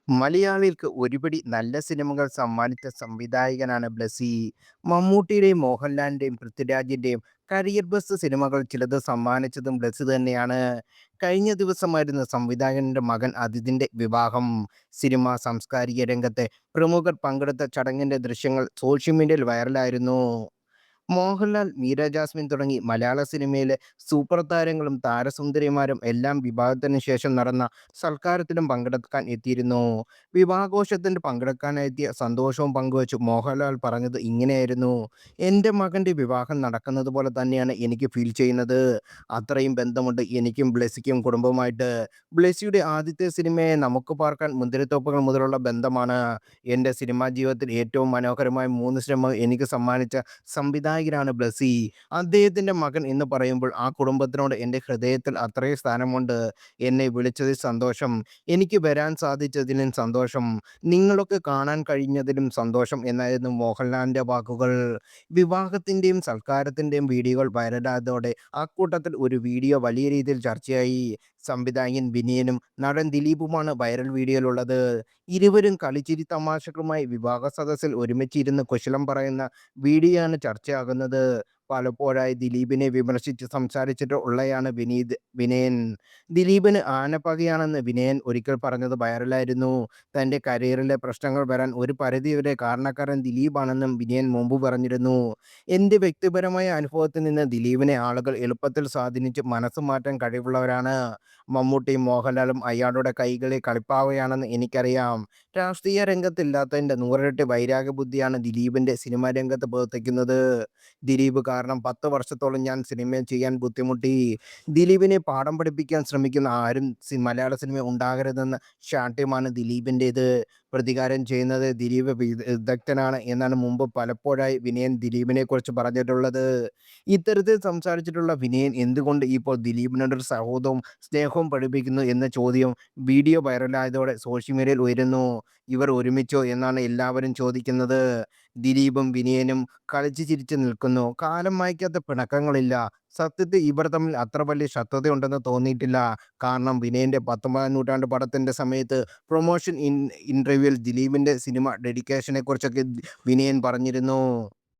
മലയാളികൾക്ക് ഒരുപിടി നല്ല സിനിമകൾ സമ്മാനിച്ച സംവിധായകനാണ് ബ്ലസി. മമ്മൂട്ടിയുടെയും മോഹൻലാലിന്റെയും പൃഥ്വിരാജിന്റെയും കരിയർ ബെസ്റ്റ് സിനിമകൾ ചിലത് സമ്മാനിച്ചതും ബ്ലസി തന്നെയാണ്. കഴിഞ്ഞ ദിവസമായിരുന്നു സംവിധായകന്റെ മകൻ അതിഥിന്റെ വിവാഹം. സിനിമ സാംസ്കാരിക രംഗത്തെ പ്രമുഖർ പങ്കെടുത്ത ചടങ്ങിന്റെ ദൃശ്യങ്ങൾ സോഷ്യൽ മീഡിയയിൽ വൈറലായിരുന്നു. മോഹൻലാൽ, മീര ജാസ്മിൻ തുടങ്ങി മലയാള സിനിമയിലെ സൂപ്പർ താരങ്ങളും താരസുന്ദരിമാരും എല്ലാം വിവാഹത്തിന് ശേഷം നടന്ന സൽക്കാരത്തിലും പങ്കെടുക്കാൻ എത്തിയിരുന്നു. വിവാഹാഘോഷത്തിൽ പങ്കെടുക്കാനെത്തിയ സന്തോഷവും പങ്കുവച്ചു മോഹൻലാൽ പറഞ്ഞത് ഇങ്ങനെയായിരുന്നു: "എൻ്റെ മകൻ്റെ വിവാഹം നടക്കുന്നത് പോലെ തന്നെയാണ് എനിക്ക് ഫീൽ ചെയ്യുന്നത്. അത്രയും ബന്ധമുണ്ട് എനിക്കും ബ്ലെസിക്കും കുടുംബവുമായിട്ട്. ബ്ലെസിയുടെ ആദ്യത്തെ സിനിമയായ നമുക്ക് പാർക്കാൻ മുന്തിരിത്തോപ്പുകൾ മുതലുള്ള ബന്ധമാണ്. എൻ്റെ സിനിമാ ജീവിതത്തിൽ ഏറ്റവും മനോഹരമായ 3 സിനിമകൾ എനിക്ക് സമ്മാനിച്ച സംവിധായകനാണ് ബ്ലസി. അദ്ദേഹത്തിൻ്റെ മകൻ എന്ന് പറയുമ്പോൾ ആ കുടുംബത്തിനോട് എൻ്റെ ഹൃദയത്തിൽ അത്രയും സ്ഥാനമുണ്ട്. എന്നെ വിളിച്ചതിൽ സന്തോഷം. എനിക്ക് വരാൻ സാധിച്ചതിലും സന്തോഷം. നിങ്ങളൊക്കെ കാണാൻ കഴിഞ്ഞതിലും സന്തോഷം" എന്നായിരുന്നു മോഹൻലാലിൻ്റെ വാക്കുകൾ. വിവാഹത്തിൻ്റെയും സൽക്കാരത്തിൻ്റെയും വീഡിയോകൾ വൈറലായതോടെ അക്കൂട്ടത്തിൽ ഒരു വീഡിയോ വലിയ രീതിയിൽ ചർച്ചയായി. സംവിധായകൻ വിനയനും നടൻ ദിലീപുമാണ് വൈറൽ വീഡിയോയിലുള്ളത്. ഇരുവരും കളിച്ചിരി തമാശകളുമായി വിവാഹ സദസ്സിൽ ഒരുമിച്ച് ഇരുന്ന് കുശലം പറയുന്ന വീഡിയോയാണ് ചർച്ചയാകുന്നത്. പലപ്പോഴായി ദിലീപിനെ വിമർശിച്ച് സംസാരിച്ചിട്ട് ഉള്ളയാണ് വിനയൻ. ദിലീപിന് ആനപ്പകയാണെന്ന് വിനയൻ ഒരിക്കൽ പറഞ്ഞത് വൈറലായിരുന്നു. തൻ്റെ കരിയറിലെ പ്രശ്നങ്ങൾ വരാൻ ഒരു പരിധിവരെ കാരണക്കാരൻ ദിലീപാണെന്നും വിനയൻ മുമ്പ് പറഞ്ഞിരുന്നു. "എൻ്റെ വ്യക്തിപരമായ അനുഭവത്തിൽ നിന്ന് ദിലീപിനെ ആളുകൾ എളുപ്പത്തിൽ സ്വാധീനിച്ച് മനസ്സ് മാറ്റാൻ കഴിവുള്ളവരാണ്. മമ്മൂട്ടിയും മോഹൻലാലും അയാളുടെ കൈകളിൽ കളിപ്പാവയാണെന്ന് എനിക്കറിയാം. രാഷ്ട്രീയ രംഗത്തില്ലാത്തതിൻ്റെ നൂറിരട്ടി വൈരാഗ്യബുദ്ധിയാണ് ദിലീപിൻ്റെ സിനിമാ രംഗത്ത് പ്രവർത്തിക്കുന്നത്. ദിലീപ് കാരണം 10 വർഷത്തോളം ഞാൻ സിനിമയിൽ ചെയ്യാൻ ബുദ്ധിമുട്ടി. ദിലീപിനെ പാഠം പഠിപ്പിക്കാൻ ശ്രമിക്കുന്ന ആരും മലയാള സിനിമയിൽ ഉണ്ടാകരുതെന്ന ശാഠ്യമാണ് ദിലീപിൻ്റേത്. പ്രതികാരം ചെയ്യുന്നത് ദിലീപ് വിദഗ്ധനാണ്" എന്നാണ് മുമ്പ് പലപ്പോഴായി വിനയൻ ദിലീപിനെക്കുറിച്ച് പറഞ്ഞിട്ടുള്ളത്. ഇത്തരത്തിൽ സംസാരിച്ചിട്ടുള്ള വിനയൻ എന്തുകൊണ്ട് ഇപ്പോൾ ദിലീപിനോടൊരു സൗഹൃദവും സ്നേഹവും പ്രകടിപ്പിക്കുന്നു എന്ന ചോദ്യം വീഡിയോ വൈറലായതോടെ സോഷ്യൽ മീഡിയയിൽ ഉയരുന്നു. "ഇവർ ഒരുമിച്ചോ" എന്നാണ് എല്ലാവരും ചോദിക്കുന്നത്. ദിലീപും വിനയനും കളിച്ച് ചിരിച്ച് നിൽക്കുന്നു. കാലം മായ്ക്കാത്ത പിണക്കങ്ങളില്ല. സത്യത്തിൽ ഇവർ തമ്മിൽ അത്ര വലിയ ശത്രുതയുണ്ടെന്ന് തോന്നിയിട്ടില്ല. കാരണം വിനയന്റെ 19ാം നൂറ്റാണ്ട് പടത്തിന്റെ സമയത്ത് പ്രൊമോഷൻ ഇന്റർവ്യൂവിൽ ദിലീപിന്റെ സിനിമ ഡെഡിക്കേഷനെക്കുറിച്ചൊക്കെ വിനയൻ പറഞ്ഞിരുന്നു.